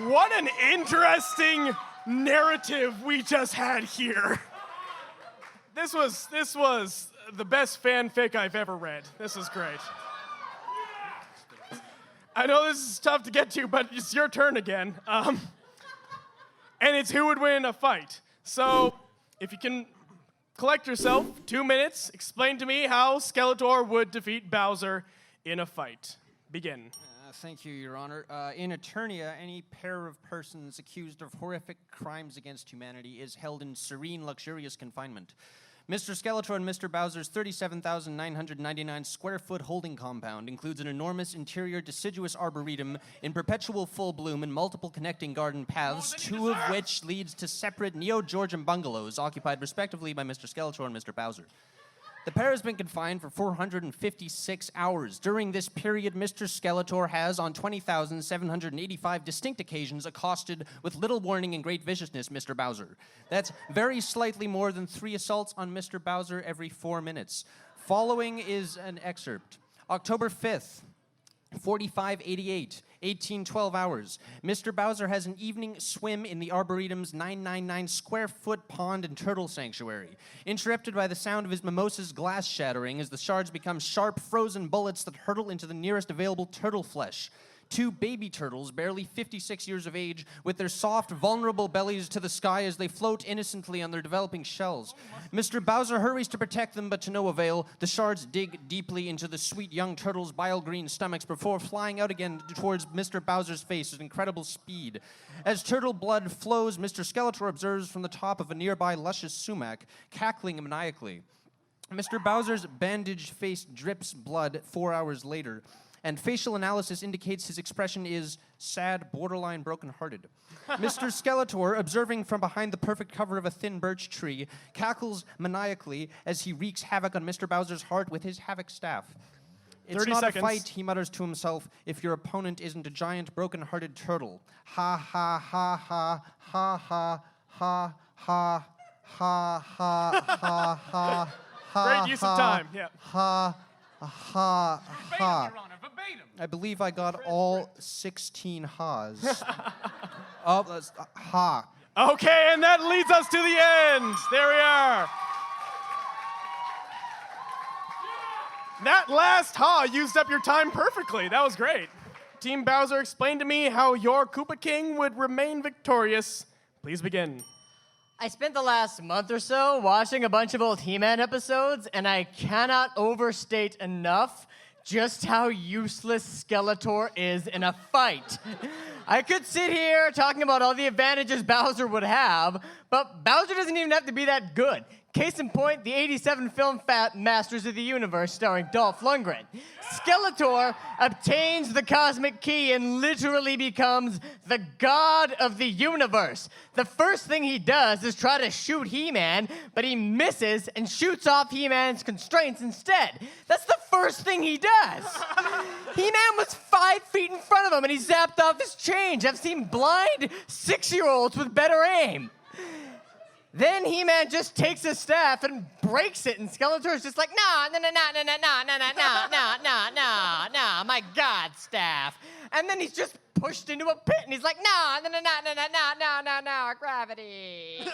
What an interesting narrative we just had here. This was the best fanfic I've ever read. This is great. I know this is tough to get to, but it's your turn again. And it's who would win a fight. So, if you can collect yourself, 2 minutes, explain to me how Skeletor would defeat Bowser in a fight. Begin. Thank you, Your Honor. In Eternia, any pair of persons accused of horrific crimes against humanity is held in serene, luxurious confinement. Mr. Skeletor and Mr. Bowser's 37,999 square foot holding compound includes an enormous interior deciduous arboretum in perpetual full bloom and multiple connecting garden paths, two of which leads to separate Neo-Georgian bungalows occupied respectively by Mr. Skeletor and Mr. Bowser. The pair has been confined for 456 hours. During this period, Mr. Skeletor has, on 20,785 distinct occasions, accosted with little warning and great viciousness Mr. Bowser. That's very slightly more than 3 assaults on Mr. Bowser every 4 minutes. Following is an excerpt. October 5th, 4588, 1812 hours. Mr. Bowser has an evening swim in the Arboretum's 999 square foot pond and turtle sanctuary, interrupted by the sound of his mimosa's glass shattering as the shards become sharp, frozen bullets that hurtle into the nearest available turtle flesh. 2 baby turtles, barely 56 years of age, with their soft, vulnerable bellies to the sky as they float innocently on their developing shells. Mr. Bowser hurries to protect them, but to no avail. The shards dig deeply into the sweet young turtles' bile-green stomachs before flying out again towards Mr. Bowser's face at incredible speed. As turtle blood flows, Mr. Skeletor observes from the top of a nearby luscious sumac, cackling maniacally. Mr. Bowser's bandaged face drips blood 4 hours later, and facial analysis indicates his expression is sad, borderline brokenhearted. Mr. Skeletor, observing from behind the perfect cover of a thin birch tree, cackles maniacally as he wreaks havoc on Mr. Bowser's heart with his havoc staff. It's 30 not seconds. a fight, he mutters to himself, if your opponent isn't a giant, broken-hearted turtle. Ha, ha, ha, ha, ha, ha, ha, ha, ha, ha, ha, ha, ha. Great use of time, yeah. Ha, ha, ha. Your Honor, verbatim. I believe I got all 16 ha's. Ha. Okay, and that leads us to the end. There we are. That last ha used up your time perfectly. That was great. Team Bowser, explain to me how your Koopa King would remain victorious. Please begin. I spent the last month or so watching a bunch of old He-Man episodes, and I cannot overstate enough just how useless Skeletor is in a fight. I could sit here talking about all the advantages Bowser would have, but Bowser doesn't even have to be that good. Case in point, the 87 film Masters of the Universe starring Dolph Lundgren. Skeletor obtains the cosmic key and literally becomes the god of the universe. The first thing he does is try to shoot He-Man, but he misses and shoots off He-Man's constraints instead. That's the first thing he does. He-Man was 5 feet in front of him and he zapped off his change. I've seen blind 6-year-olds with better aim. Then He-Man just takes his staff and breaks it, and Skeletor's just like, nah, my god, staff. And then he's just pushed into a pit, and he's like, no, gravity.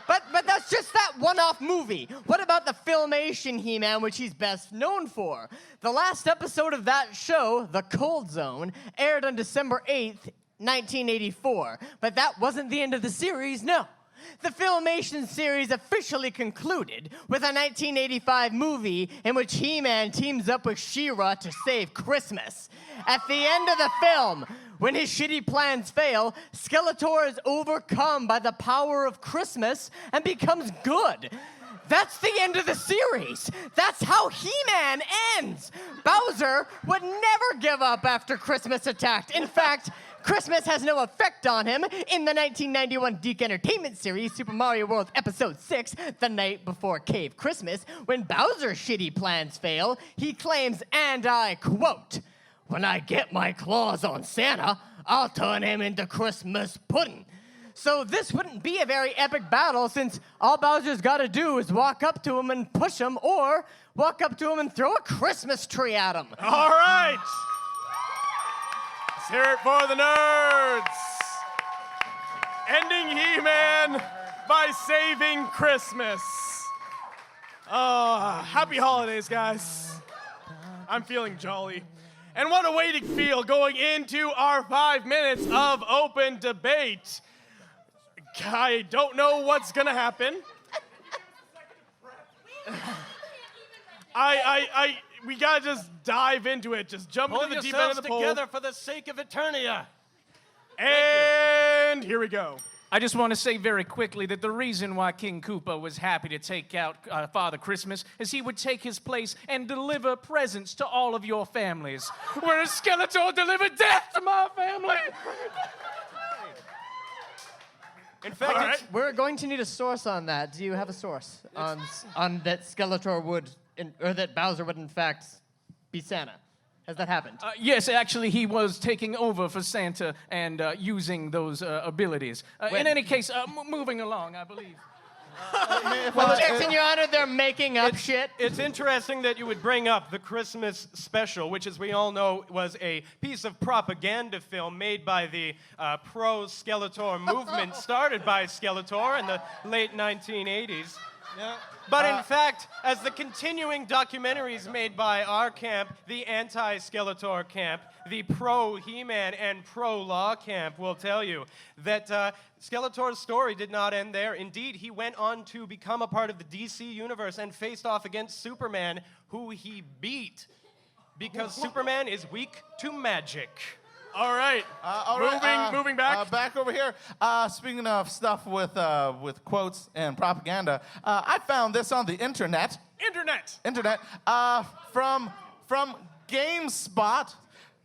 But that's just that one-off movie. What about the Filmation He-Man, which he's best known for? The last episode of that show, The Cold Zone, aired on December 8th, 1984. But that wasn't the end of the series, no. The Filmation series officially concluded with a 1985 movie in which He-Man teams up with She-Ra to save Christmas. At the end of the film, when his shitty plans fail, Skeletor is overcome by the power of Christmas and becomes good. That's the end of the series. That's how He-Man ends. Bowser would never give up after Christmas attacked. In fact, Christmas has no effect on him. In the 1991 Deke Entertainment series, Super Mario World Episode 6, The Night Before Cave Christmas, when Bowser's shitty plans fail, he claims, and I quote, "When I get my claws on Santa, I'll turn him into Christmas pudding." So this wouldn't be a very epic battle, since all Bowser's got to do is walk up to him and push him, or walk up to him and throw a Christmas tree at him. All right. Let's hear it for the nerds. Ending He-Man by saving Christmas. Happy holidays, guys. I'm feeling jolly. And what a way to feel going into our 5 minutes of open debate. I don't know what's gonna happen. We gotta just dive into it. Just jump into the deep end of the pool. Together for the sake of Eternia. And here we go. I just want to say very quickly that the reason why King Koopa was happy to take out Father Christmas is he would take his place and deliver presents to all of your families, whereas Skeletor delivered death to my family. In fact, We're going to need a source on that. Do you have a source on that Skeletor would, or that Bowser would in fact be Santa? Has that happened? Yes, actually, he was taking over for Santa and using those abilities. In any case, moving along, I believe. Objection, Your Honor, they're making up shit. it's interesting that you would bring up the Christmas special, which, as we all know, was a piece of propaganda film made by the pro-Skeletor movement started by Skeletor in the late 1980s. Yeah. But in fact, as the continuing documentaries made by our camp, the anti-Skeletor camp, the pro-He-Man and pro-Law camp will tell you that Skeletor's story did not end there. Indeed, he went on to become a part of the DC universe and faced off against Superman, who he beat because Superman is weak to magic. All right. Moving back. Back over here. Speaking of stuff with quotes and propaganda, I found this on the internet. Internet. From GameSpot.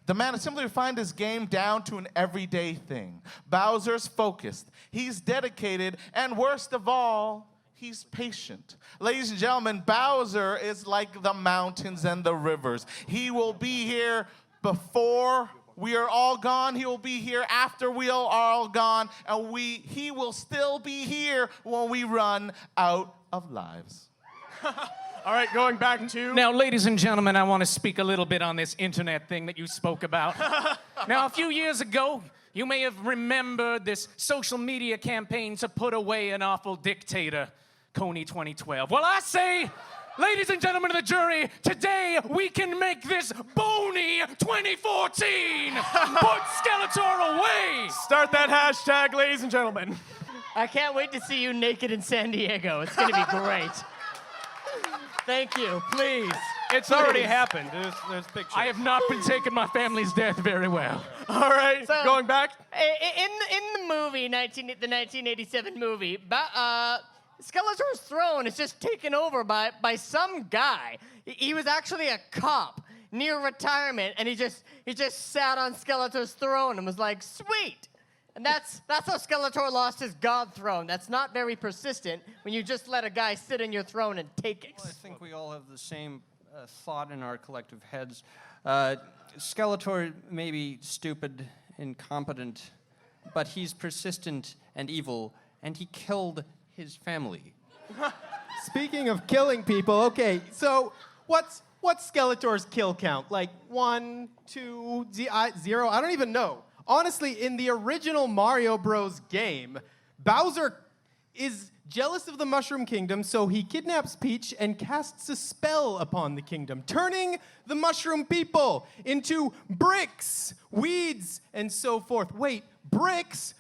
The man has simply refined his game down to an everyday thing. Bowser's focused. He's dedicated, and worst of all, he's patient. Ladies and gentlemen, Bowser is like the mountains and the rivers. He will be here before we are all gone. He will be here after we are all gone. And he will still be here when we run out of lives. All right, going back to... Now, ladies and gentlemen, I want to speak a little bit on this internet thing that you spoke about. Now, a few years ago, you may have remembered this social media campaign to put away an awful dictator, Coney 2012. Well, I say, ladies and gentlemen of the jury, today we can make this Boney 2014. Put Skeletor away. Start that hashtag, ladies and gentlemen. I can't wait to see you naked in San Diego. It's going to be great. Thank you. Please. It's already happened. There's pictures. I have not been taking my family's death very well. All right, So- going back. In the movie, the 1987 movie, Skeletor's throne is just taken over by some guy. He was actually a cop near retirement, and he just sat on Skeletor's throne and was like, sweet. And that's how Skeletor lost his god throne. That's not very persistent when you just let a guy sit in your throne and take it. Well, I think we all have the same thought in our collective heads. Skeletor may be stupid, incompetent, but he's persistent and evil, and he killed his family. Speaking of killing people, okay, so what's Skeletor's kill count? Like 1, 2, 0? I don't even know. Honestly, in the original Mario Bros. Game, Bowser is jealous of the Mushroom Kingdom, so he kidnaps Peach and casts a spell upon the kingdom, turning the Mushroom people into bricks, weeds, and so forth. Wait, bricks?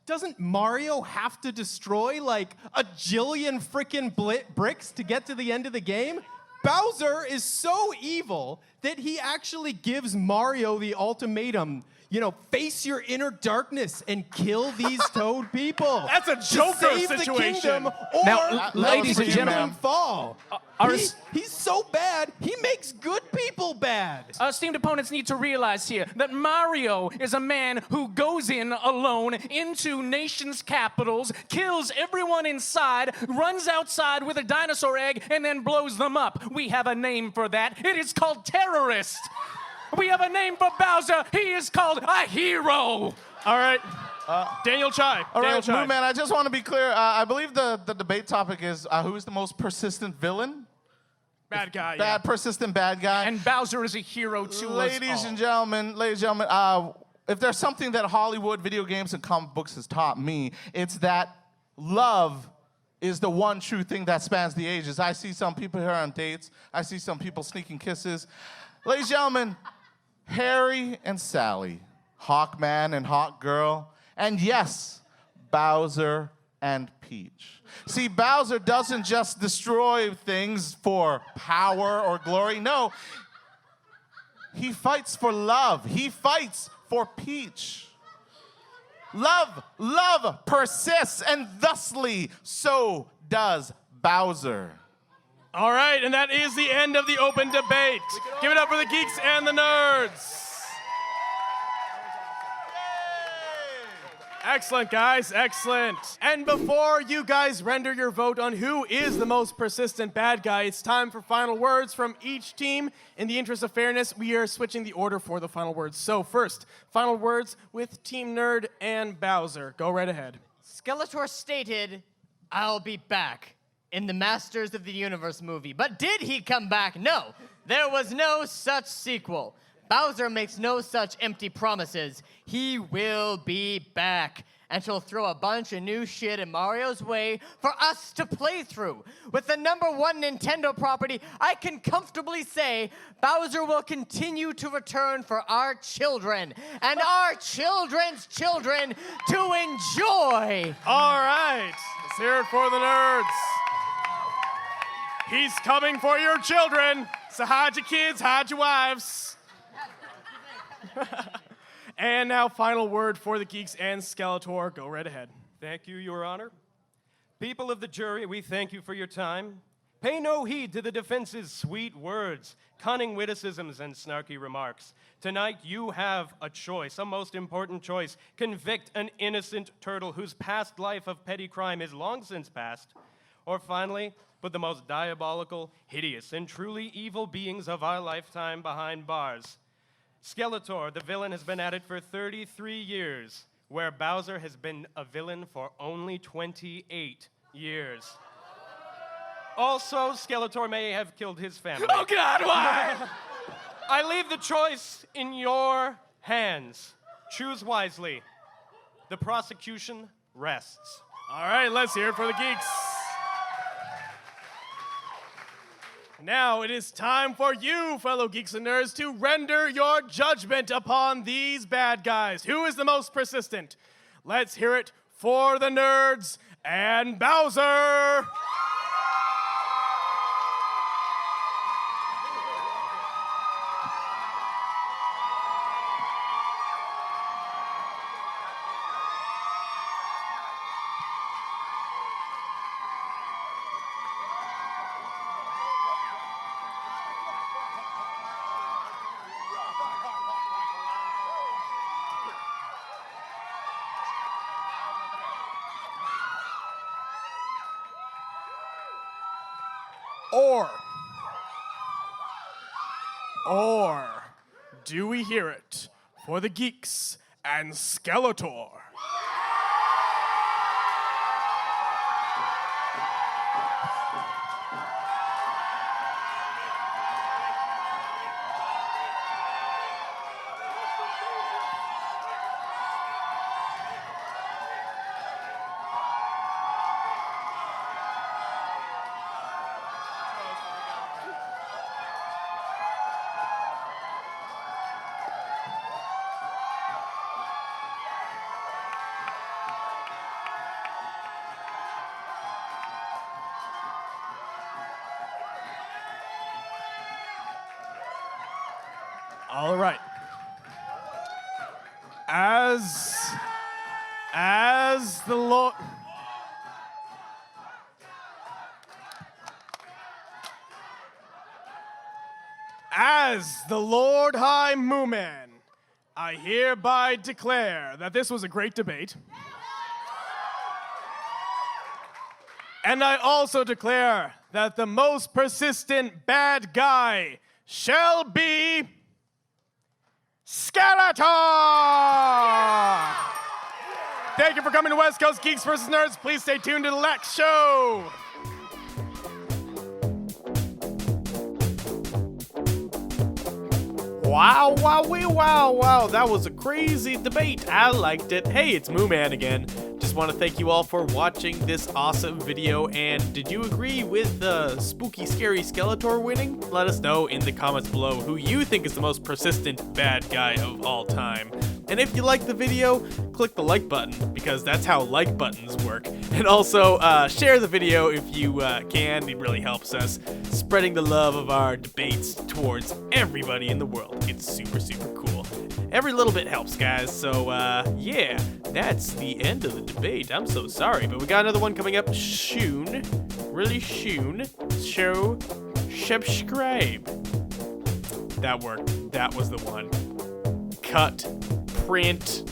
Doesn't Mario have to destroy like a jillion frickin' bricks to get to the end of the game? Bowser is so evil that he actually gives Mario the ultimatum. You know, face your inner darkness and kill these toad people. That's a Joker save situation. the kingdom, or Now, ladies and gentlemen, fall. our- He's so bad, he makes good people bad. Our esteemed opponents need to realize here that Mario is a man who goes in alone into nations' capitals, kills everyone inside, runs outside with a dinosaur egg, and then blows them up. We have a name for that. It is called terrorist. We have a name for Bowser. He is called a hero. All right. Daniel Chai. All Daniel right, Chai. MooMan, I just want to be clear. I believe the debate topic is who's the most persistent villain? Bad guy, Bad, persistent bad guy. And Bowser is a hero to us Ladies all. and gentlemen, if there's something that Hollywood, video games, and comic books has taught me, it's that love is the one true thing that spans the ages. I see some people here on dates. I see some people sneaking kisses. Ladies and gentlemen, Harry and Sally, Hawkman and Hawkgirl, and yes, Bowser and Peach. See, Bowser doesn't just destroy things for power or glory. No, he fights for love. He fights for Peach. Love persists, and thusly so does Bowser. All right, and that is the end of the open debate. Give it up for the geeks and the nerds. Excellent, guys, excellent. And before you guys render your vote on who is the most persistent bad guy, it's time for final words from each team. In the interest of fairness, we are switching the order for the final words. So first, final words with Team Nerd and Bowser. Go right ahead. Skeletor stated, "I'll be back," in the Masters of the Universe movie. But did he come back? No. There was no such sequel. Bowser makes no such empty promises. He will be back, and he'll throw a bunch of new shit in Mario's way for us to play through. With the #1 Nintendo property, I can comfortably say Bowser will continue to return for our children and our children's children to enjoy. All right, let's hear it for the nerds. He's coming for your children, so hide your kids, hide your wives. And now, final word for the geeks and Skeletor. Go right ahead. Thank you, Your Honor. People of the jury, we thank you for your time. Pay no heed to the defense's sweet words, cunning witticisms, and snarky remarks. Tonight, you have a choice, a most important choice. Convict an innocent turtle whose past life of petty crime is long since past. Or finally, put the most diabolical, hideous, and truly evil beings of our lifetime behind bars. Skeletor, the villain, has been at it for 33 years, where Bowser has been a villain for only 28 years. Also, Skeletor may have killed his family. Oh, God, why? I leave the choice in your hands. Choose wisely. The prosecution rests. All right, let's hear it for the geeks. Now it is time for you, fellow geeks and nerds, to render your judgment upon these bad guys. Who is the most persistent? Let's hear it for the nerds and Bowser. Or do we hear it for the geeks and Skeletor? All right. As the Lord... As the Lord High MooMan, I hereby declare that this was a great debate. And I also declare that the most persistent bad guy shall be Skeletor! Thank you for coming to West Coast Geeks vs. Nerds. Please stay tuned to the next show. Wow, wow. That was a crazy debate. I liked it. Hey, it's MooMan again. Just want to thank you all for watching this awesome video. And did you agree with the spooky, scary Skeletor winning? Let us know in the comments below who you think is the most persistent bad guy of all time. And if you like the video, click the like button, because that's how like buttons work. And also, share the video if you can. It really helps us spreading the love of our debates towards everybody in the world. It's super, super cool. Every little bit helps, guys. So, yeah, that's the end of the debate. I'm so sorry, but we got another one coming up soon. Really soon. So, subscribe. That worked. That was the one. Cut. Print.